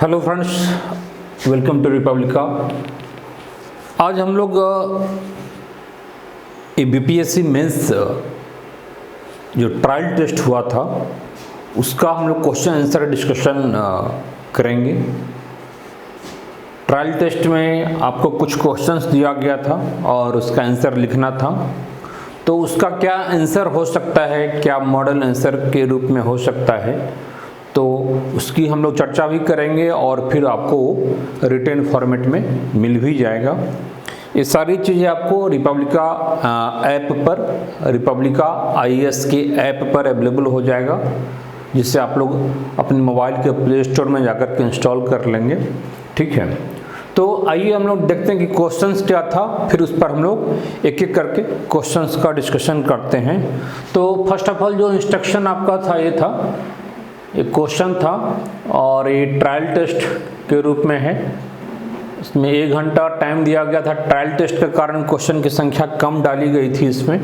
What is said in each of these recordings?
Hello friends, welcome to Republica. आज हम लोग बीपीएससी मेंस जो ट्रायल टेस्ट हुआ था उसका हम लोग क्वेश्चन आंसर डिस्कशन करेंगे। ट्रायल टेस्ट में आपको कुछ क्वेश्चंस दिया गया था और उसका आंसर लिखना था, तो उसका क्या आंसर हो सकता है, क्या मॉडल आंसर के रूप में हो सकता है, तो उसकी हम लोग चर्चा भी करेंगे और फिर आपको रिटन फॉर्मेट में मिल भी जाएगा। ये सारी चीज़ें आपको रिपब्लिका ऐप पर, रिपब्लिका आईएएस के ऐप पर अवेलेबल हो जाएगा, जिससे आप लोग अपने मोबाइल के प्ले स्टोर में जाकर के इंस्टॉल कर लेंगे। ठीक है, तो आइए हम लोग देखते हैं कि क्वेश्चंस क्या था, फिर उस पर हम लोग एक एक करके क्वेश्चंस का डिस्कशन करते हैं। तो फर्स्ट ऑफ ऑल जो इंस्ट्रक्शन आपका था ये था, एक क्वेश्चन था और ये ट्रायल टेस्ट के रूप में है। इसमें 1 घंटा टाइम दिया गया था। ट्रायल टेस्ट के कारण क्वेश्चन की संख्या कम डाली गई थी इसमें,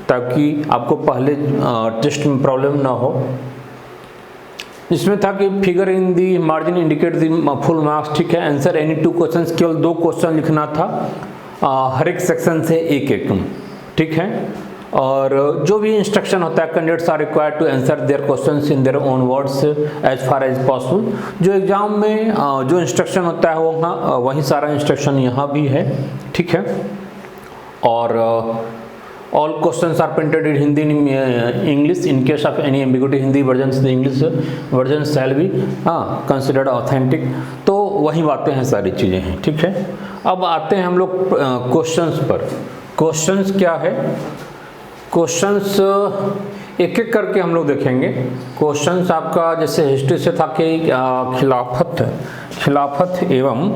ताकि आपको पहले टेस्ट में प्रॉब्लम ना हो। इसमें था कि figure in the margin indicate the full marks. ठीक है, आंसर एनी 2 क्वेश्चन, केवल 2 क्वेश्चन लिखना था, हर एक सेक्शन से एक एक। ठीक है, और जो भी इंस्ट्रक्शन होता है, candidates are required to answer their questions in their own words as far as possible. जो एग्जाम में जो इंस्ट्रक्शन होता है वो वही सारा इंस्ट्रक्शन यहाँ भी है। ठीक है, और all questions are printed in Hindi English. In case of any ambiguity, Hindi version the English version shall be considered authentic. तो वही बातें हैं, सारी चीज़ें हैं। ठीक है, अब आते हैं हम लोग क्वेश्चंस पर। क्वेश्चंस क्या है, क्वेश्चंस एक एक करके हम लोग देखेंगे। क्वेश्चंस आपका जैसे हिस्ट्री से था कि खिलाफत एवं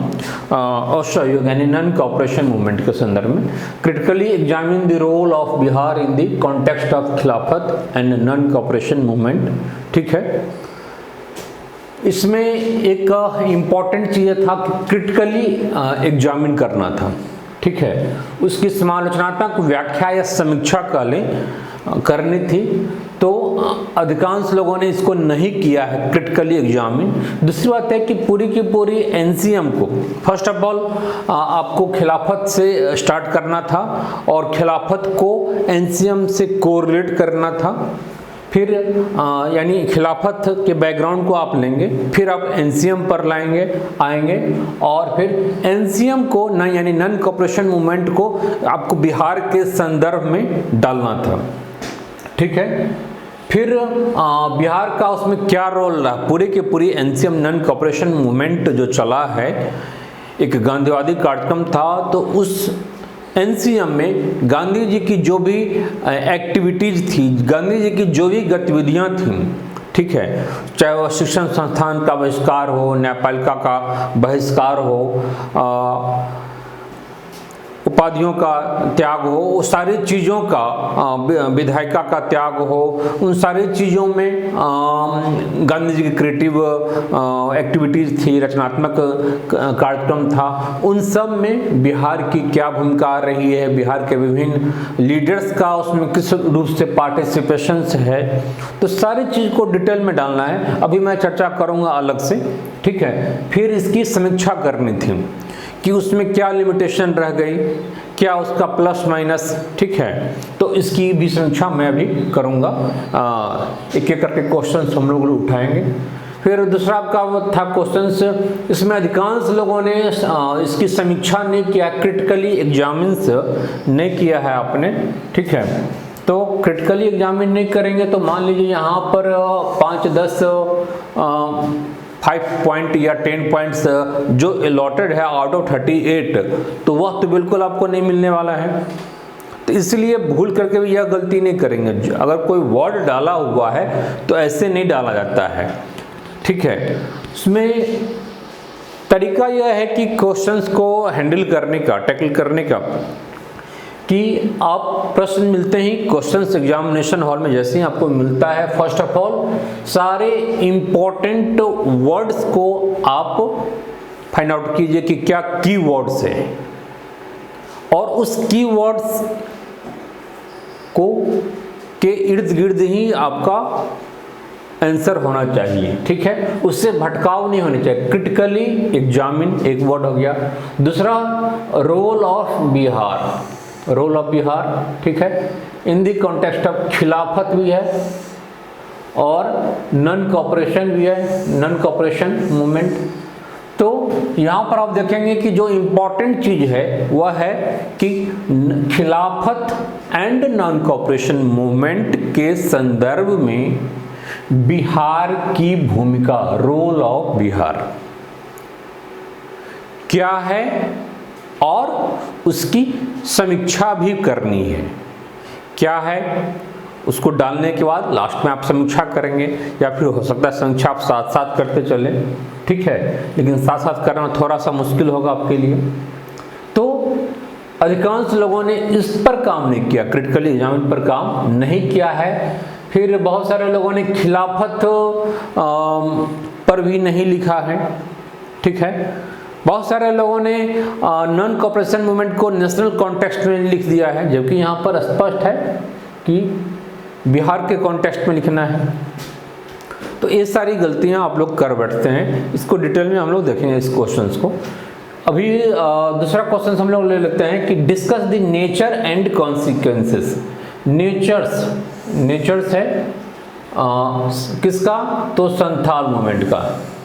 असहयोग यानी नॉन कोऑपरेशन मूवमेंट के संदर्भ में critically examine the role of Bihar in the context of Khilafat and non cooperation movement. ठीक है, इसमें एक इम्पॉर्टेंट चीज़ था कि क्रिटिकली एग्जामिन करना था। ठीक है, उसकी समालोचनात्मक व्याख्या या समीक्षा करनी थी, तो अधिकांश लोगों ने इसको नहीं किया है, क्रिटिकली एग्जामिन। दूसरी बात है कि पूरी की पूरी एनसीएम को फर्स्ट ऑफ ऑल आपको खिलाफत से स्टार्ट करना था और खिलाफत को एनसीएम से कोरिलेट करना था। फिर यानी खिलाफत के बैकग्राउंड को आप लेंगे, फिर आप एनसीएम पर आएंगे और फिर एनसीएम को यानी नॉन कोऑपरेशन मूवमेंट को आपको बिहार के संदर्भ में डालना था। ठीक है, फिर बिहार का उसमें क्या रोल रहा, पूरी की पूरी एनसीएम नॉन कोऑपरेशन मूवमेंट जो चला है, एक गांधीवादी कार्यक्रम था, तो उस एनसीएम में गांधी जी की जो भी एक्टिविटीज थी, गांधी जी की जो भी गतिविधियां थीं, ठीक है, चाहे वह शिक्षण संस्थान का बहिष्कार हो, न्यायपालिका का बहिष्कार हो, उपाधियों का त्याग हो, वो सारी चीज़ों का, विधायिका का त्याग हो, उन सारी चीज़ों में गांधी जी की क्रिएटिव एक्टिविटीज़ थी, रचनात्मक कार्यक्रम था, उन सब में बिहार की क्या भूमिका आ रही है, बिहार के विभिन्न लीडर्स का उसमें किस रूप से पार्टिसिपेशन है, तो सारी चीज़ को डिटेल में डालना है। अभी मैं चर्चा करूँगा अलग से। ठीक है, फिर इसकी समीक्षा करनी थी कि उसमें क्या लिमिटेशन रह गई, क्या उसका प्लस माइनस। ठीक है, तो इसकी भी समीक्षा मैं भी करूँगा। एक एक करके क्वेश्चंस हम लोग उठाएंगे। फिर दूसरा आपका था क्वेश्चंस, इसमें अधिकांश लोगों ने इसकी समीक्षा नहीं किया, क्रिटिकली एग्जामिन्स नहीं किया है आपने। ठीक है, तो क्रिटिकली एग्जामिन नहीं करेंगे तो मान लीजिए यहाँ पर 5-10 5 पॉइंट या 10 पॉइंट्स जो अलॉटेड है आउट ऑफ 38, तो वह तो बिल्कुल आपको नहीं मिलने वाला है। तो इसलिए भूल करके भी यह गलती नहीं करेंगे। अगर कोई वर्ड डाला हुआ है तो ऐसे नहीं डाला जाता है। ठीक है, उसमें तरीका यह है कि क्वेश्चंस को हैंडल करने का, टैकल करने का, कि आप प्रश्न मिलते ही क्वेश्चंस एग्जामिनेशन हॉल में जैसे ही आपको मिलता है, फर्स्ट ऑफ ऑल सारे इंपॉर्टेंट वर्ड्स को आप फाइंड आउट कीजिए कि क्या की वर्ड्स है, और उस की वर्ड्स को के इर्द गिर्द ही आपका आंसर होना चाहिए, ठीक है, उससे भटकाव नहीं होने चाहिए। क्रिटिकली एग्जामिन एक वर्ड हो गया। दूसरा role of Bihar, role of Bihar, ठीक है, इन द कॉन्टेक्स्ट ऑफ खिलाफत भी है और नॉन कॉपरेशन भी है, नॉन कॉपरेशन मूवमेंट। तो यहाँ पर आप देखेंगे कि जो इम्पोर्टेंट चीज़ है वह है कि खिलाफत एंड नॉन कॉपरेशन मूवमेंट के संदर्भ में बिहार की भूमिका, रोल ऑफ बिहार क्या है और उसकी समीक्षा भी करनी है। क्या है उसको डालने के बाद लास्ट में आप समीक्षा करेंगे, या फिर हो सकता है समीक्षा आप साथ साथ करते चले, ठीक है, लेकिन साथ साथ करना थोड़ा सा मुश्किल होगा आपके लिए। तो अधिकांश लोगों ने इस पर काम नहीं किया, क्रिटिकली एग्जामिन पर काम नहीं किया है। फिर बहुत सारे लोगों ने खिलाफत पर भी नहीं लिखा है, ठीक है। बहुत सारे लोगों ने नॉन कॉपरेशन मूवमेंट को नेशनल कॉन्टेक्स्ट में लिख दिया है, जबकि यहाँ पर स्पष्ट है कि बिहार के कॉन्टेक्स्ट में लिखना है। तो ये सारी गलतियां आप लोग कर बैठते हैं। इसको डिटेल में हम लोग देखेंगे इस क्वेश्चंस को। अभी दूसरा क्वेश्चन हम लोग ले लेते हैं कि discuss the nature and consequences. Natures है किसका, तो संथाल मूवमेंट का,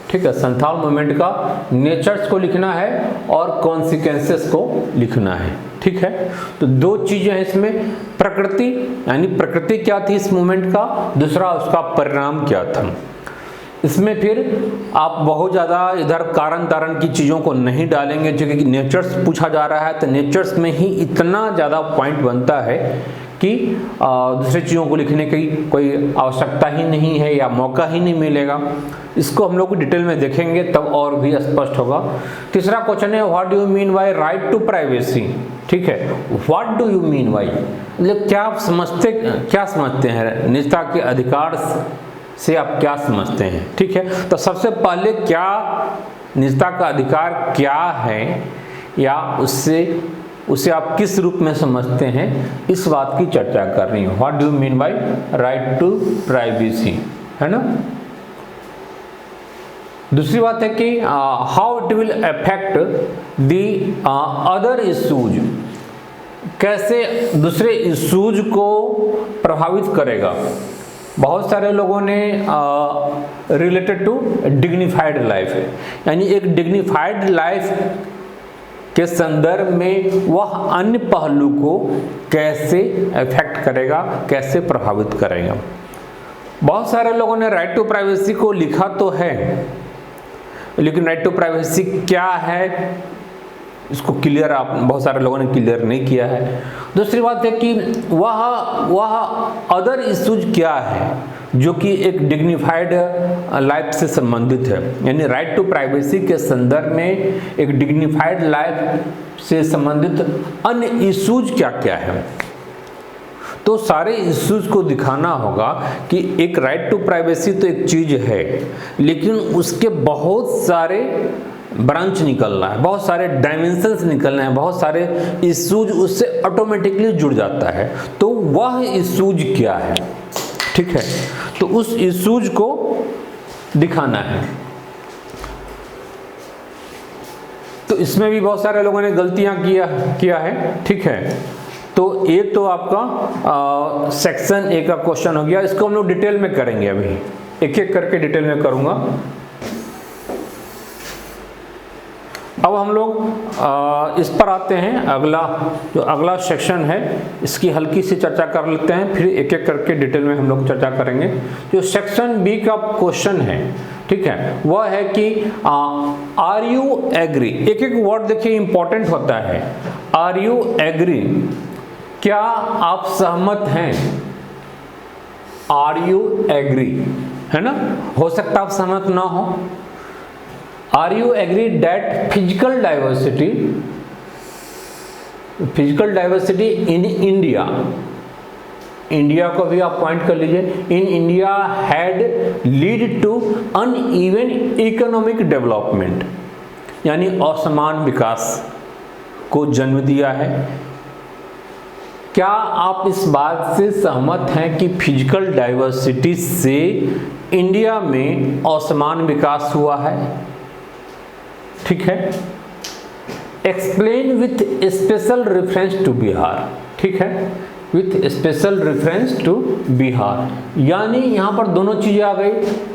ठीक है, संथाल मूवमेंट का नेचर्स को लिखना है और कॉन्सिक्वेंसेस को लिखना है, ठीक है। तो दो चीजें हैं इसमें, प्रकृति यानी प्रकृति क्या थी इस मूवमेंट का, दूसरा उसका परिणाम क्या था। इसमें फिर आप बहुत ज़्यादा इधर कारण तारण की चीज़ों को नहीं डालेंगे, क्योंकि नेचर्स पूछा जा रहा है तो नेचर्स में ही इतना ज़्यादा पॉइंट बनता है कि दूसरी चीज़ों को लिखने की कोई आवश्यकता ही नहीं है या मौका ही नहीं मिलेगा। इसको हम लोग डिटेल में देखेंगे तब और भी स्पष्ट होगा। तीसरा क्वेश्चन है what do you mean by right to privacy, ठीक है, what do you mean by, मतलब क्या समझते हैं निजता के अधिकार से आप क्या समझते हैं, ठीक है। तो सबसे पहले क्या निजता का अधिकार क्या है या उसे आप किस रूप में समझते हैं, इस बात की चर्चा कर रही हूँ। What do you mean by right to privacy, है ना। दूसरी बात है कि how it will affect the other issues, कैसे दूसरे इश्यूज को प्रभावित करेगा। बहुत सारे लोगों ने रिलेटेड टू डिग्निफाइड लाइफ, यानी एक डिग्निफाइड लाइफ के संदर्भ में वह अन्य पहलू को कैसे इफेक्ट करेगा, कैसे प्रभावित करेगा। बहुत सारे लोगों ने राइट टू प्राइवेसी को लिखा तो है, लेकिन राइट टू प्राइवेसी क्या है इसको क्लियर आप बहुत सारे लोगों ने क्लियर नहीं किया है। दूसरी बात है कि वह अदर इश्यूज क्या है जो कि एक डिग्निफाइड लाइफ से संबंधित है, यानी राइट टू प्राइवेसी के संदर्भ में एक डिग्निफाइड लाइफ से संबंधित अन्य इश्यूज क्या क्या है। तो सारे इश्यूज को दिखाना होगा कि एक राइट टू प्राइवेसी तो एक चीज है, लेकिन उसके बहुत सारे ब्रांच निकलना है, बहुत सारे डायमेंशंस निकलना है, बहुत सारे इश्यूज उससे ऑटोमेटिकली जुड़ जाता है। तो वह इश्यूज क्या है, ठीक है, तो उस इश्यूज को दिखाना है। तो इसमें भी बहुत सारे लोगों ने गलतियां किया है, ठीक है। तो एक तो आपका सेक्शन ए का क्वेश्चन हो गया, इसको हम लोग डिटेल में करेंगे, अभी एक एक करके डिटेल में करूंगा। अब हम लोग इस पर आते हैं, अगला सेक्शन है, इसकी हल्की सी चर्चा कर लेते हैं, फिर एक एक करके डिटेल में हम लोग चर्चा करेंगे। जो सेक्शन बी का क्वेश्चन है, ठीक है, वह है कि आर यू एग्री। एक एक वर्ड देखिए इंपॉर्टेंट होता है। आर यू एग्री, क्या आप सहमत हैं। आर यू एग्री, है ना, हो सकता आप सहमत ना हो। Are you agree that physical diversity in India, India को भी आप पॉइंट कर लीजिए, in India had lead to uneven economic development, यानी असमान विकास को जन्म दिया है। क्या आप इस बात से सहमत हैं कि फिजिकल डाइवर्सिटी से इंडिया में असमान विकास हुआ है? ठीक है, explain with special reference to Bihar. ठीक है, with special reference to Bihar, यानी यहाँ पर दोनों चीजें आ गई,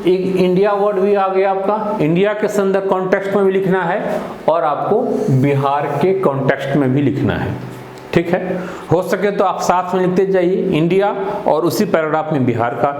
एक इंडिया वर्ड भी आ गया आपका, इंडिया के संदर्भ कॉन्टेक्स्ट में भी लिखना है और आपको बिहार के कॉन्टेक्स्ट में भी लिखना है। ठीक है, हो सके तो आप साथ में लिखते जाइए इंडिया और उसी पैराग्राफ में बिहार का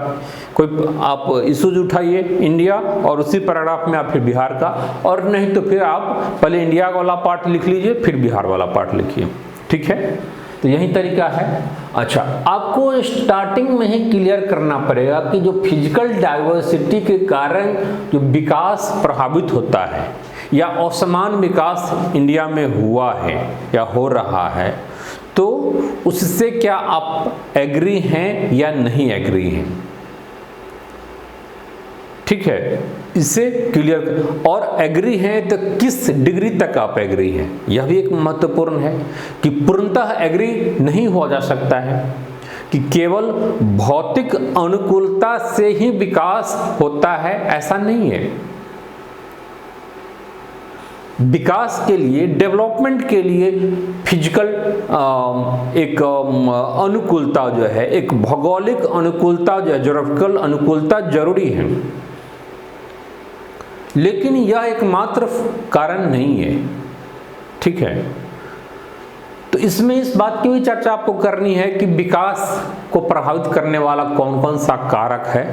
कोई आप इशूज उठाइए, इंडिया और उसी पैराग्राफ में आप फिर बिहार का, और नहीं तो फिर आप पहले इंडिया वाला पार्ट लिख लीजिए फिर बिहार वाला पार्ट लिखिए। ठीक है, तो यही तरीका है। अच्छा, आपको स्टार्टिंग में ही क्लियर करना पड़ेगा कि जो फिजिकल डाइवर्सिटी के कारण जो विकास प्रभावित होता है या असमान विकास इंडिया में हुआ है या हो रहा है, तो उससे क्या आप एग्री हैं या नहीं एग्री हैं। ठीक है, इसे क्लियर, और एग्री हैं तो किस डिग्री तक आप एग्री हैं, यह भी एक महत्वपूर्ण है कि पूर्णतः एग्री नहीं हुआ जा सकता है कि केवल भौतिक अनुकूलता से ही विकास होता है, ऐसा नहीं है। विकास के लिए, डेवलपमेंट के लिए फिजिकल एक अनुकूलता जो है, एक भौगोलिक अनुकूलता जो है, ज्योग्राफिकल अनुकूलता जरूरी है, लेकिन यह एकमात्र कारण नहीं है। ठीक है, तो इसमें इस बात की भी चर्चा आपको करनी है कि विकास को प्रभावित करने वाला कौन कौन सा कारक है,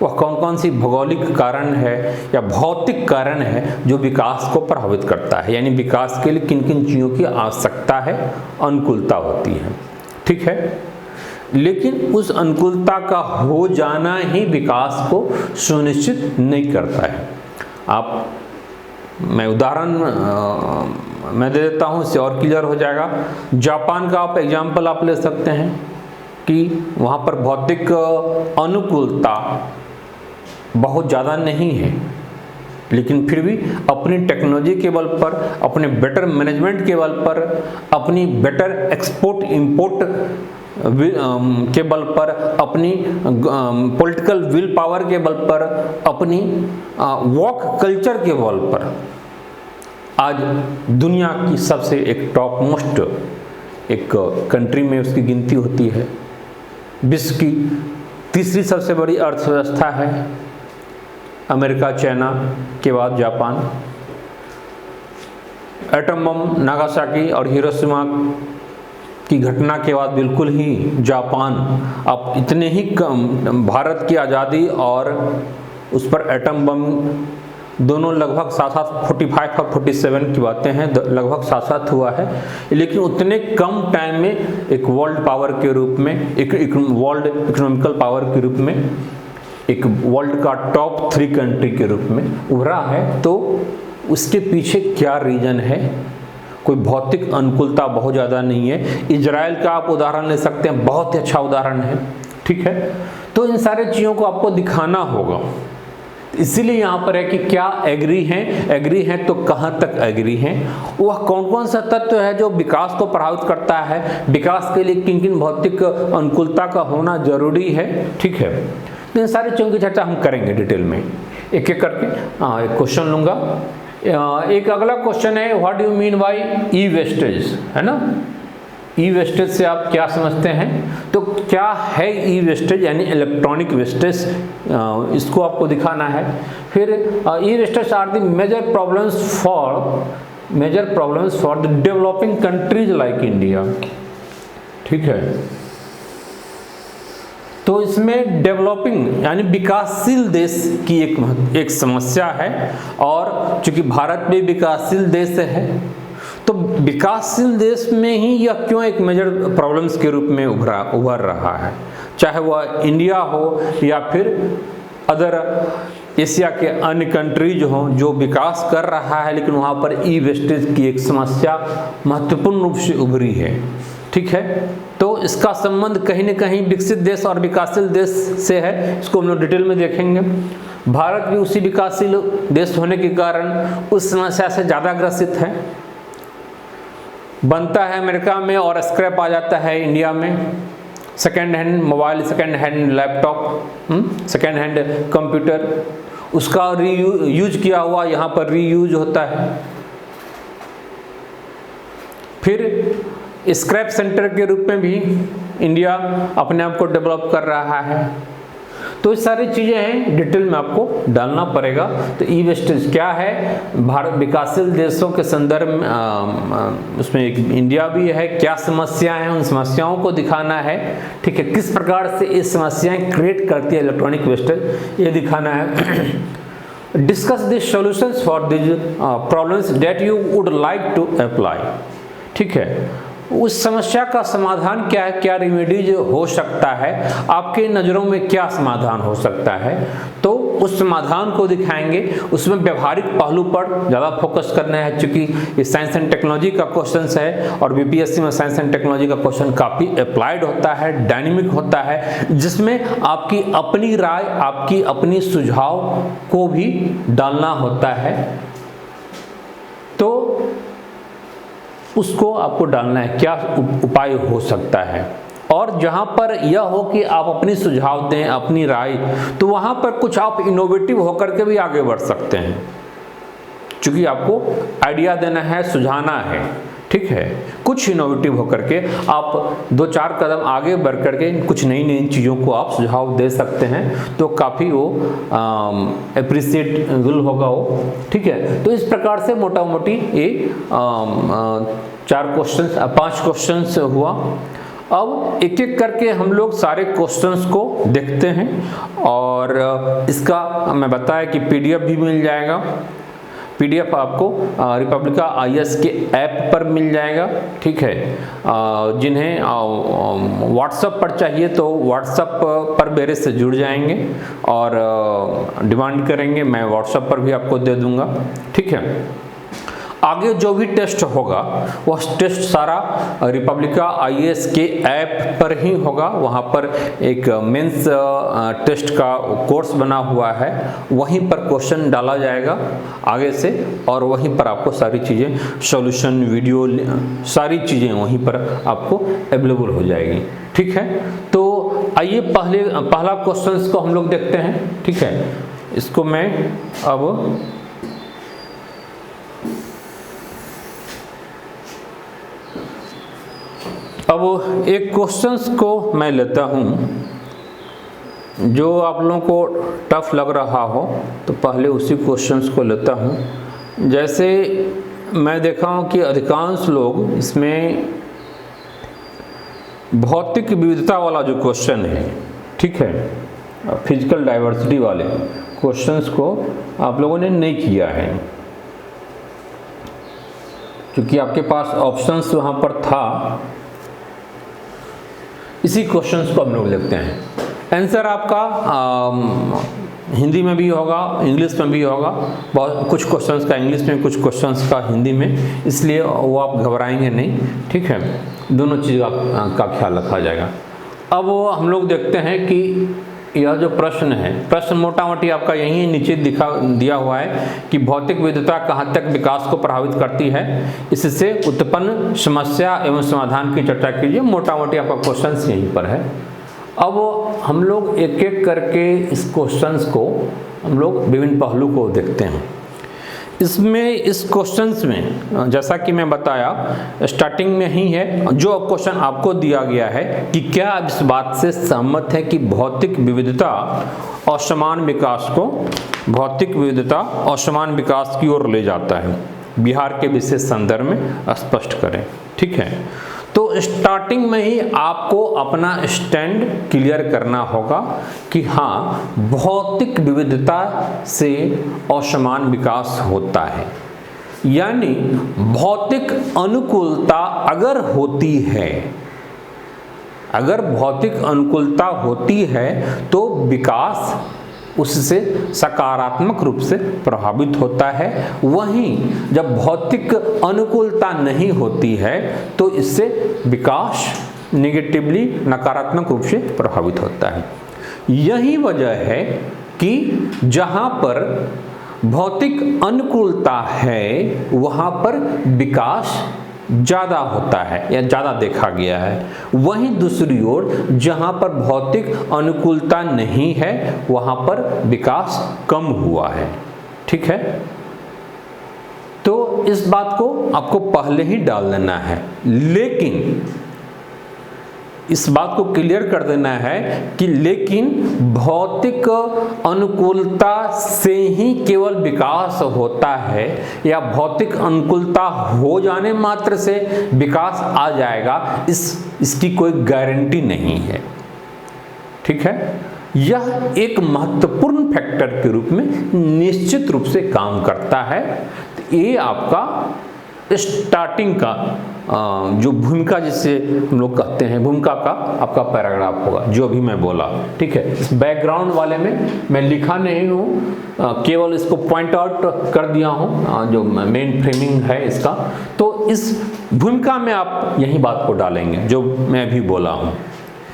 वह कौन कौन सी भौगोलिक कारण है या भौतिक कारण है जो विकास को प्रभावित करता है, यानी विकास के लिए किन किन चीज़ों की आवश्यकता है, अनुकूलता होती है। ठीक है, लेकिन उस अनुकूलता का हो जाना ही विकास को सुनिश्चित नहीं करता है। मैं उदाहरण मैं दे देता हूँ, इससे और क्लियर हो जाएगा। जापान का आप एग्जाम्पल आप ले सकते हैं कि वहाँ पर भौतिक अनुकूलता बहुत ज़्यादा नहीं है, लेकिन फिर भी अपनी टेक्नोलॉजी के बल पर, अपने बेटर मैनेजमेंट के बल पर, अपनी बेटर एक्सपोर्ट इंपोर्ट के बल पर, अपनी पॉलिटिकल विल पावर के बल पर, अपनी वर्क कल्चर के बल पर आज दुनिया की सबसे एक टॉप मोस्ट एक कंट्री में उसकी गिनती होती है। विश्व की तीसरी सबसे बड़ी अर्थव्यवस्था है, अमेरिका चाइना के बाद जापान। एटम बम नागासाकी और हिरोशिमा की घटना के बाद बिल्कुल ही जापान, अब इतने ही कम भारत की आज़ादी और उस पर एटम बम दोनों लगभग साथ साथ 45 और 47 की बातें हैं, लगभग साथ साथ हुआ है, लेकिन उतने कम टाइम में एक वर्ल्ड पावर के रूप में, एक वर्ल्ड इकोनॉमिकल पावर के रूप में, एक वर्ल्ड का टॉप 3 कंट्री के रूप में उभरा है। तो उसके पीछे क्या रीजन है? कोई भौतिक अनुकूलता बहुत ज़्यादा नहीं है। इजराइल का आप उदाहरण ले सकते हैं, बहुत ही अच्छा उदाहरण है। ठीक है, तो इन सारे चीज़ों को आपको दिखाना होगा। इसीलिए यहाँ पर है कि क्या एग्री हैं, एग्री हैं तो कहाँ तक एग्री हैं, वह कौन कौन सा तत्व है जो विकास को प्रभावित करता है, विकास के लिए किन किन भौतिक अनुकूलता का होना जरूरी है। ठीक है, तो इन सारी चीज़ों की चर्चा हम करेंगे डिटेल में, एक एक करके। एक क्वेश्चन लूँगा। एक अगला क्वेश्चन है, what do you mean bye E wastage, है ना। ई वेस्टेज से आप क्या समझते हैं? तो क्या है ई वेस्टेज, यानी इलेक्ट्रॉनिक वेस्टेज, इसको आपको दिखाना है। फिर e wastage are the major problems for the developing countries like India. ठीक है, तो इसमें डेवलपिंग यानी विकासशील देश की एक समस्या है, और चूंकि भारत भी विकासशील देश है, तो विकासशील देश में ही यह क्यों एक मेजर प्रॉब्लम्स के रूप में उभर रहा है, चाहे वह इंडिया हो या फिर अदर एशिया के अन्य कंट्रीज हों जो विकास कर रहा है, लेकिन वहाँ पर ई वेस्टेज की एक समस्या महत्वपूर्ण रूप से उभरी है। ठीक है, तो इसका संबंध कहीं न कहीं विकसित देश और विकासशील देश से है, इसको हम लोग डिटेल में देखेंगे। भारत भी उसी विकासशील देश होने के कारण उस समस्या से ज़्यादा ग्रसित है। बनता है अमेरिका में और स्क्रैप आ जाता है इंडिया में। Second hand mobile, second hand laptop, second hand computer, उसका यूज किया हुआ यहाँ पर रीयूज होता है। फिर स्क्रैप सेंटर के रूप में भी इंडिया अपने आप को डेवलप कर रहा है। तो ये सारी चीज़ें हैं, डिटेल में आपको डालना पड़ेगा। तो ई वेस्टेज क्या है, भारत विकासशील देशों के संदर्भ में उसमें एक इंडिया भी है, क्या समस्याएं हैं उन समस्याओं को दिखाना है, ठीक है, किस प्रकार से ये समस्याएं क्रिएट करती है इलेक्ट्रॉनिक वेस्टेज, ये दिखाना है। Discuss the solutions for this problems that you would like to apply, ठीक है, उस समस्या का समाधान क्या है, क्या रेमेडीज हो सकता है, आपके नज़रों में क्या समाधान हो सकता है, तो उस समाधान को दिखाएंगे। उसमें व्यवहारिक पहलू पर ज़्यादा फोकस करना है, क्योंकि ये साइंस एंड टेक्नोलॉजी का क्वेश्चन है और बीपीएससी में साइंस एंड टेक्नोलॉजी का क्वेश्चन काफ़ी अप्लाइड होता है, डायनेमिक होता है, जिसमें आपकी अपनी राय, आपकी अपनी सुझाव को भी डालना होता है। तो उसको आपको डालना है, क्या उपाय हो सकता है। और जहाँ पर यह हो कि आप अपनी सुझाव दें, अपनी राय, तो वहाँ पर कुछ आप इनोवेटिव होकर के भी आगे बढ़ सकते हैं, क्योंकि आपको आइडिया देना है, सुझाना है, ठीक है। कुछ इनोवेटिव होकर के आप 2-4 कदम आगे बढ़ करके कुछ नई नई चीज़ों को आप सुझाव दे सकते हैं, तो काफ़ी वो अप्रिशिएटेबल होगा वो, ठीक है। तो इस प्रकार से मोटा मोटी ये 5 क्वेश्चंस हुआ। अब एक एक करके हम लोग सारे क्वेश्चंस को देखते हैं, और इसका मैं बताया कि पीडीएफ भी मिल जाएगा। पीडीएफ आपको रिपब्लिका आईएएस के ऐप पर मिल जाएगा, ठीक है। जिन्हें व्हाट्सएप पर चाहिए तो व्हाट्सएप पर मेरे से जुड़ जाएंगे और डिमांड करेंगे, मैं व्हाट्सएप पर भी आपको दे दूंगा, ठीक है। आगे जो भी टेस्ट होगा वह टेस्ट सारा रिपब्लिका आईएएस के ऐप पर ही होगा। वहाँ पर एक मेंस टेस्ट का कोर्स बना हुआ है, वहीं पर क्वेश्चन डाला जाएगा आगे से, और वहीं पर आपको सारी चीज़ें, सॉल्यूशन, वीडियो, सारी चीज़ें वहीं पर आपको अवेलेबल हो जाएगी, ठीक है। तो आइए पहला क्वेश्चन को हम लोग देखते हैं, ठीक है। इसको मैं अब एक क्वेश्चंस को मैं लेता हूं, जो आप लोगों को टफ लग रहा हो तो पहले उसी क्वेश्चंस को लेता हूं। जैसे मैं देखा हूं कि अधिकांश लोग इसमें भौतिक विविधता वाला जो क्वेश्चन है, ठीक है, फिजिकल डाइवर्सिटी वाले क्वेश्चंस को आप लोगों ने नहीं किया है, क्योंकि आपके पास ऑप्शंस वहाँ पर था। इसी क्वेश्चंस को हम लोग देखते हैं। आंसर आपका हिंदी में भी होगा, इंग्लिश में भी होगा, बहुत कुछ क्वेश्चंस का इंग्लिश में, कुछ क्वेश्चंस का हिंदी में, इसलिए वो आप घबराएंगे नहीं, ठीक है। दोनों चीज़ का ख्याल रखा जाएगा। अब हम लोग देखते हैं कि यह जो प्रश्न है, प्रश्न मोटा मोटी आपका यही नीचे दिया हुआ है कि भौतिक विविधता कहाँ तक विकास को प्रभावित करती है, इससे उत्पन्न समस्या एवं समाधान की चर्चा कीजिए। मोटा मोटी आपका क्वेश्चन यहीं पर है। अब हम लोग एक एक करके इस क्वेश्चन को हम लोग विभिन्न पहलू को देखते हैं। इसमें इस क्वेश्चंस में जैसा कि मैं बताया स्टार्टिंग में ही है, जो क्वेश्चन आपको दिया गया है कि क्या आप इस बात से सहमत है कि भौतिक विविधता और समान विकास को, भौतिक विविधता और समान विकास की ओर ले जाता है, बिहार के विशेष संदर्भ में स्पष्ट करें, ठीक है। तो स्टार्टिंग में ही आपको अपना स्टैंड क्लियर करना होगा कि हाँ, भौतिक विविधता से असमान विकास होता है, यानी भौतिक अनुकूलता अगर होती है, अगर भौतिक अनुकूलता होती है तो विकास उससे सकारात्मक रूप से प्रभावित होता है। वहीं जब भौतिक अनुकूलता नहीं होती है तो इससे विकास नेगेटिवली, नकारात्मक रूप से प्रभावित होता है। यही वजह है कि जहाँ पर भौतिक अनुकूलता है वहाँ पर विकास ज़्यादा होता है या ज़्यादा देखा गया है। वहीं दूसरी ओर जहाँ पर भौतिक अनुकूलता नहीं है वहाँ पर विकास कम हुआ है। ठीक है, तो इस बात को आपको पहले ही डाल देना है, लेकिन इस बात को क्लियर कर देना है कि लेकिन भौतिक अनुकूलता से ही केवल विकास होता है या भौतिक अनुकूलता हो जाने मात्र से विकास आ जाएगा, इसकी कोई गारंटी नहीं है। ठीक है, यह एक महत्वपूर्ण फैक्टर के रूप में निश्चित रूप से काम करता है। तो ये आपका स्टार्टिंग का जो भूमिका जिसे हम लोग कहते हैं, भूमिका का आपका पैराग्राफ होगा जो भी मैं बोला। ठीक है, इस बैकग्राउंड वाले में मैं लिखा नहीं हूँ, केवल इसको पॉइंट आउट कर दिया हूँ जो मेन फ्रेमिंग है इसका। तो इस भूमिका में आप यही बात को डालेंगे जो मैं भी बोला हूँ।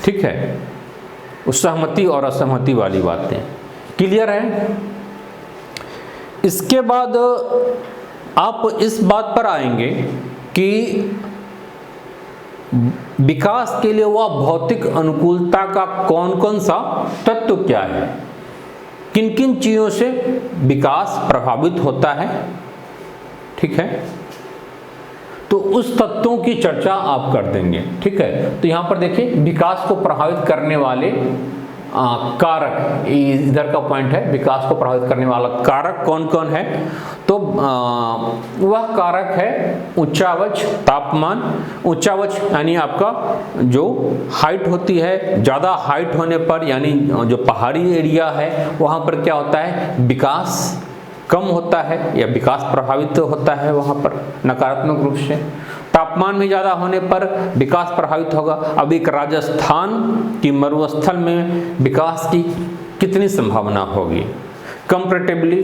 ठीक है, उस सहमति और असहमति वाली बातें क्लियर है। इसके बाद आप इस बात पर आएंगे कि विकास के लिए वह भौतिक अनुकूलता का कौन कौन सा तत्व क्या है, किन किन चीज़ों से विकास प्रभावित होता है। ठीक है, तो उस तत्वों की चर्चा आप कर देंगे। ठीक है, तो यहाँ पर देखिए विकास को प्रभावित करने वाले कारक, इधर का पॉइंट है, विकास को प्रभावित करने वाला कारक कौन कौन है। तो वह कारक है उच्चावच तापमान। उच्चावच यानी आपका जो हाइट होती है, ज़्यादा हाइट होने पर यानी जो पहाड़ी एरिया है वहाँ पर क्या होता है, विकास कम होता है या विकास प्रभावित होता है वहाँ पर नकारात्मक रूप से। तापमान में ज़्यादा होने पर विकास प्रभावित होगा। अब एक राजस्थान की मरुस्थल में विकास की कितनी संभावना होगी कंपैरेटिवली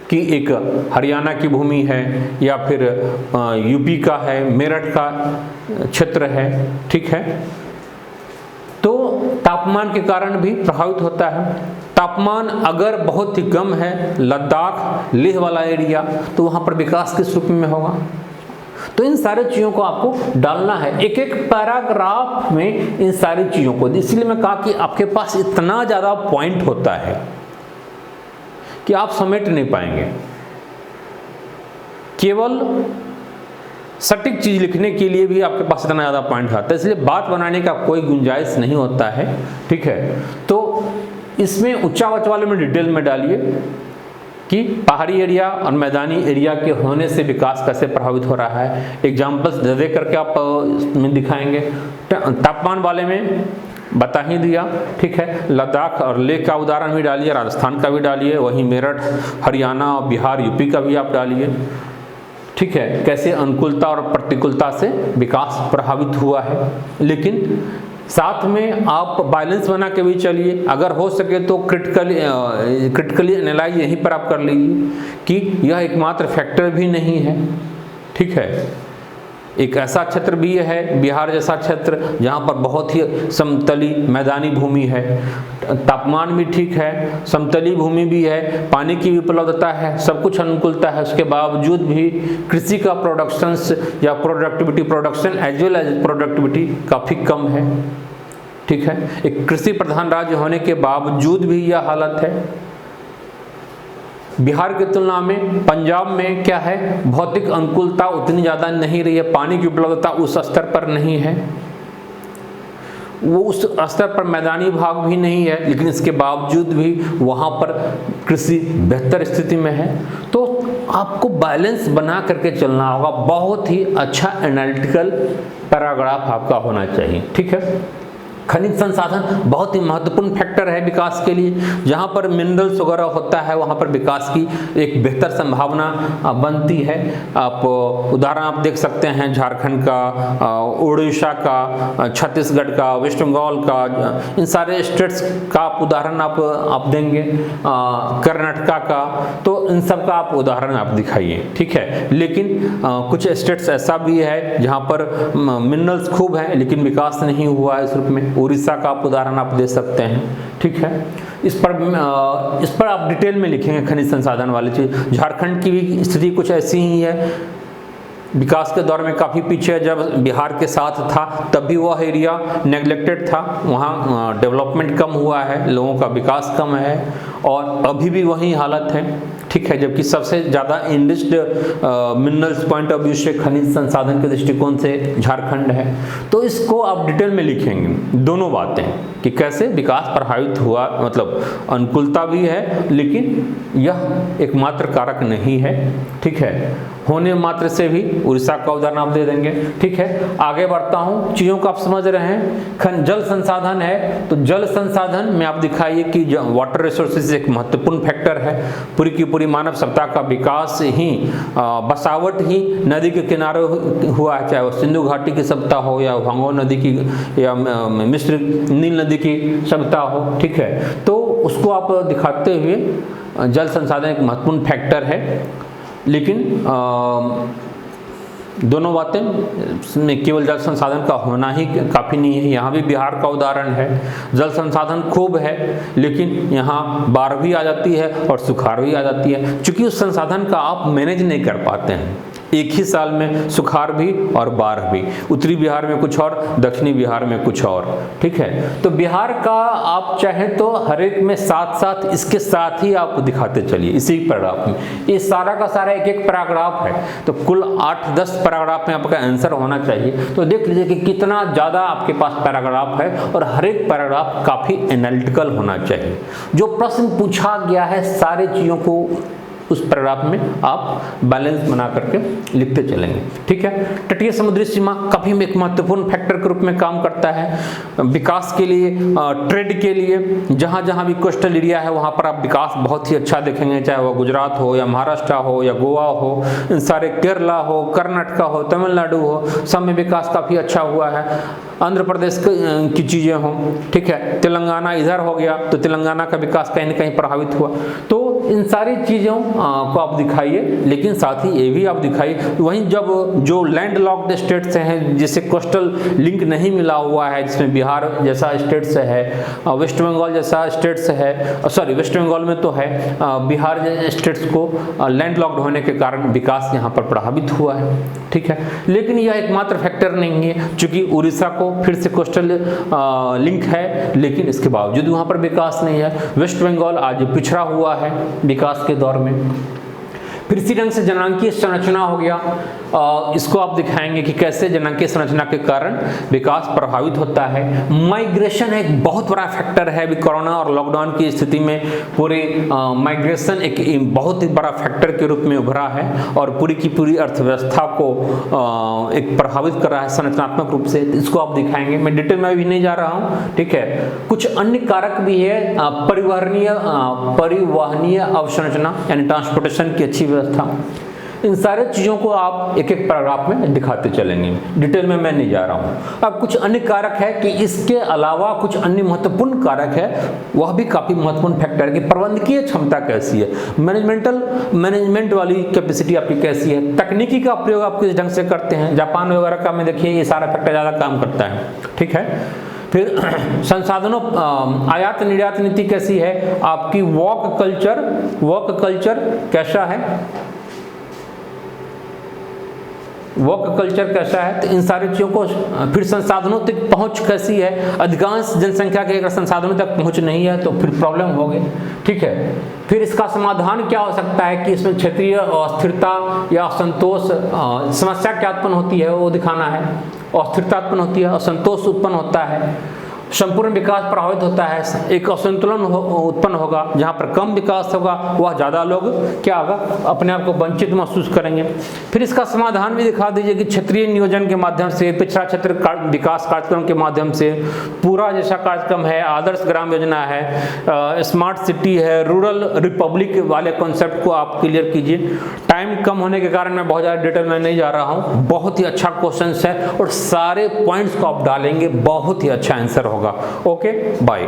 कि एक हरियाणा की भूमि है या फिर यूपी का है, मेरठ का क्षेत्र है। ठीक है, तो तापमान के कारण भी प्रभावित होता है। तापमान अगर बहुत ही कम है, लद्दाख लेह वाला एरिया, तो वहाँ पर विकास किस रूप में होगा। तो इन सारी चीज़ों को आपको डालना है एक एक पैराग्राफ में, इन सारी चीज़ों को। इसलिए मैं कहा कि आपके पास इतना ज़्यादा पॉइंट होता है कि आप समेट नहीं पाएंगे। केवल सटीक चीज़ लिखने के लिए भी आपके पास इतना ज़्यादा पॉइंट आता है, इसलिए बात बनाने का कोई गुंजाइश नहीं होता है। ठीक है, तो इसमें उच्चावच वाले में डिटेल में डालिए कि पहाड़ी एरिया और मैदानी एरिया के होने से विकास कैसे प्रभावित हो रहा है। एग्जाम्पल्स दे करके आप इसमें दिखाएंगे। तापमान वाले में बता ही दिया। ठीक है, लद्दाख और लेह का उदाहरण भी डालिए, राजस्थान का भी डालिए, वहीं मेरठ हरियाणा और बिहार यूपी का भी आप डालिए। ठीक है, कैसे अनुकूलता और प्रतिकूलता से विकास प्रभावित हुआ है। लेकिन साथ में आप बैलेंस बना के भी चलिए। अगर हो सके तो क्रिटिकली एनालाइज यहीं पर आप कर लीजिए कि यह एकमात्र फैक्टर भी नहीं है। ठीक है, एक ऐसा क्षेत्र भी है बिहार जैसा क्षेत्र जहाँ पर बहुत ही समतली मैदानी भूमि है, तापमान भी ठीक है, समतली भूमि भी है, पानी की भी उपलब्धता है, सब कुछ अनुकूलता है। उसके बावजूद भी कृषि का प्रोडक्शंस या production as well as productivity काफ़ी कम है। ठीक है, एक कृषि प्रधान राज्य होने के बावजूद भी यह हालत है। बिहार की तुलना में पंजाब में क्या है, भौतिक अनुकूलता उतनी ज़्यादा नहीं रही है, पानी की उपलब्धता उस स्तर पर नहीं है, वो उस स्तर पर मैदानी भाग भी नहीं है, लेकिन इसके बावजूद भी वहाँ पर कृषि बेहतर स्थिति में है। तो आपको बैलेंस बना करके चलना होगा। बहुत ही अच्छा एनालिटिकल पैराग्राफ आपका होना चाहिए। ठीक है, खनिज संसाधन बहुत ही महत्वपूर्ण फैक्टर है विकास के लिए। जहाँ पर मिनरल्स वगैरह होता है वहाँ पर विकास की एक बेहतर संभावना बनती है। आप उदाहरण आप देख सकते हैं झारखंड का, उड़ीसा का, छत्तीसगढ़ का, वेस्ट बंगाल का, इन सारे स्टेट्स का आप उदाहरण आप देंगे, कर्नाटका का, तो इन सब का आप उदाहरण आप दिखाइए। ठीक है, लेकिन कुछ स्टेट्स ऐसा भी है जहाँ पर मिनरल्स खूब हैं लेकिन विकास नहीं हुआ है इस रूप में। उड़ीसा का आप उदाहरण आप दे सकते हैं। ठीक है, इस पर आप डिटेल में लिखेंगे खनिज संसाधन वाली चीज़। झारखंड की भी स्थिति कुछ ऐसी ही है, विकास के दौर में काफ़ी पीछे है। जब बिहार के साथ था तब भी वह एरिया नेग्लेक्टेड था, वहाँ डेवलपमेंट कम हुआ है, लोगों का विकास कम है और अभी भी वही हालत है, ठीक है। जबकि सबसे ज़्यादा इंडस्ड मिनरल्स पॉइंट ऑफ व्यू से, खनिज संसाधन के दृष्टिकोण से झारखंड है। तो इसको आप डिटेल में लिखेंगे दोनों बातें कि कैसे विकास प्रभावित हुआ, मतलब अनुकूलता भी है लेकिन यह एकमात्र कारक नहीं है, ठीक है। होने मात्र से भी उड़ीसा का उदाहरण आप दे देंगे, ठीक है। आगे बढ़ता हूँ, चीज़ों को आप समझ रहे हैं। जल संसाधन है तो जल संसाधन में आप दिखाइए कि वाटर रिसोर्सेज एक महत्वपूर्ण फैक्टर है। पूरी की पूरी मानव सभ्यता का विकास ही, बसावट ही नदी के किनारे हुआ है, चाहे वो सिंधु घाटी की सभ्यता हो या भांगो नदी की या मिस्र नील नदी की सभ्यता हो, ठीक है। तो उसको आप दिखाते हुए जल संसाधन एक महत्वपूर्ण फैक्टर है, लेकिन दोनों बातें में केवल जल संसाधन का होना ही काफ़ी नहीं है। यहाँ भी बिहार का उदाहरण है, जल संसाधन खूब है लेकिन यहाँ बाढ़ भी आ जाती है और सुखाड़ भी आ जाती है, क्योंकि उस संसाधन का आप मैनेज नहीं कर पाते हैं। एक ही साल में सुखाड़ भी और बाढ़ भी, उत्तरी बिहार में कुछ और, दक्षिणी बिहार में कुछ और, ठीक है। तो बिहार का आप चाहें तो हर एक में साथ साथ इसके साथ ही आप दिखाते चलिए इसी पैराग्राफ में। ये सारा का सारा एक एक पैराग्राफ है, तो कुल 8-10 पैराग्राफ में आपका आंसर होना चाहिए। तो देख लीजिए कि कितना ज़्यादा आपके पास पैराग्राफ है और हर एक पैराग्राफ काफ़ी एनालिटिकल होना चाहिए। जो प्रश्न पूछा गया है सारी चीज़ों को उस पैराग्राफ में आप बैलेंस बना करके लिखते चलेंगे, ठीक है। तटीय समुद्री सीमा काफ़ी एक महत्वपूर्ण फैक्टर के रूप में काम करता है विकास के लिए, ट्रेड के लिए। जहाँ जहाँ भी कोस्टल एरिया है वहाँ पर आप विकास बहुत ही अच्छा देखेंगे, चाहे वह गुजरात हो या महाराष्ट्र हो या गोवा हो, इन सारे केरला हो, कर्नाटक हो, तमिलनाडु हो, सब में विकास काफ़ी अच्छा हुआ है। आंध्र प्रदेश की चीज़ें हों, ठीक है, तेलंगाना इधर हो गया तो तेलंगाना का विकास कहीं ना कहीं प्रभावित हुआ। तो इन सारी चीज़ों को आप दिखाइए, लेकिन साथ ही ये भी आप दिखाइए वहीं जब जो लैंड लॉक्ड स्टेट्स हैं जिसे कोस्टल लिंक नहीं मिला हुआ है, जिसमें बिहार जैसा स्टेट्स है, वेस्ट बंगाल जैसा स्टेट्स है, सॉरी वेस्ट बंगाल में तो है, बिहार जैसे स्टेट्स को लैंड लॉक्ड होने के कारण विकास यहाँ पर प्रभावित हुआ है, ठीक है। लेकिन यह एकमात्र फैक्टर नहीं है, चूँकि उड़ीसा को फिर से कोस्टल लिंक है लेकिन इसके बावजूद वहाँ पर विकास नहीं है। वेस्ट बंगाल आज पिछड़ा हुआ है विकास के दौर में। फिर इसी ढंग से जनांकीय संरचना हो गया, इसको आप दिखाएंगे कि कैसे जनांकीय संरचना के कारण विकास प्रभावित होता है। माइग्रेशन एक बहुत बड़ा फैक्टर है। अभी कोरोना और लॉकडाउन की स्थिति में पूरे माइग्रेशन एक बहुत ही बड़ा फैक्टर के रूप में उभरा है और पूरी की पूरी अर्थव्यवस्था को एक प्रभावित कर रहा है संरचनात्मक रूप से। इसको आप दिखाएंगे, मैं डिटेल में भी नहीं जा रहा हूँ, ठीक है। कुछ अन्य कारक भी है, परिवहनीय अवसंरचना यानी ट्रांसपोर्टेशन की अच्छी व्यवस्था। इन सारे चीज़ों को आप एक एक पैराग्राफ में दिखाते चलेंगे, डिटेल में मैं नहीं जा रहा हूँ। अब कुछ अन्य कारक है कि इसके अलावा कुछ अन्य महत्वपूर्ण कारक है, वह भी काफ़ी महत्वपूर्ण फैक्टर है कि प्रबंधकीय क्षमता कैसी है, मैनेजमेंट वाली कैपेसिटी आपकी कैसी है, तकनीकी का प्रयोग आप किस ढंग से करते हैं। जापान वगैरह का में देखिए ये सारा फैक्टर ज़्यादा काम करता है, ठीक है। फिर संसाधनों आयात निर्यात नीति कैसी है, आपकी वर्क कल्चर कैसा है, वर्क कल्चर कैसा है। तो इन सारी चीज़ों को, फिर संसाधनों तक पहुंच कैसी है, अधिकांश जनसंख्या के अगर संसाधनों तक पहुंच नहीं है तो फिर प्रॉब्लम होगी, ठीक है। फिर इसका समाधान क्या हो सकता है कि इसमें क्षेत्रीय अस्थिरता या असंतोष, समस्या क्या उत्पन्न होती है वो दिखाना है। अस्थिरता उत्पन्न होती है, असंतोष उत्पन्न होता है, संपूर्ण विकास प्रभावित होता है, एक असंतुलन उत्पन्न होगा। जहाँ पर कम विकास होगा वह ज़्यादा लोग क्या होगा, अपने आप को वंचित महसूस करेंगे। फिर इसका समाधान भी दिखा दीजिए कि क्षेत्रीय नियोजन के माध्यम से, पिछड़ा क्षेत्र विकास कार्यक्रम के माध्यम से, पूरा जैसा कार्यक्रम है, आदर्श ग्राम योजना है, स्मार्ट सिटी है, रूरल रिपब्लिक वाले कॉन्सेप्ट को आप क्लियर कीजिए। टाइम कम होने के कारण मैं बहुत ज़्यादा डिटेल में नहीं जा रहा हूँ, बहुत ही अच्छा क्वेश्चन है और सारे पॉइंट्स को आप डालेंगे, बहुत ही अच्छा आंसर होगा। Okay, bye.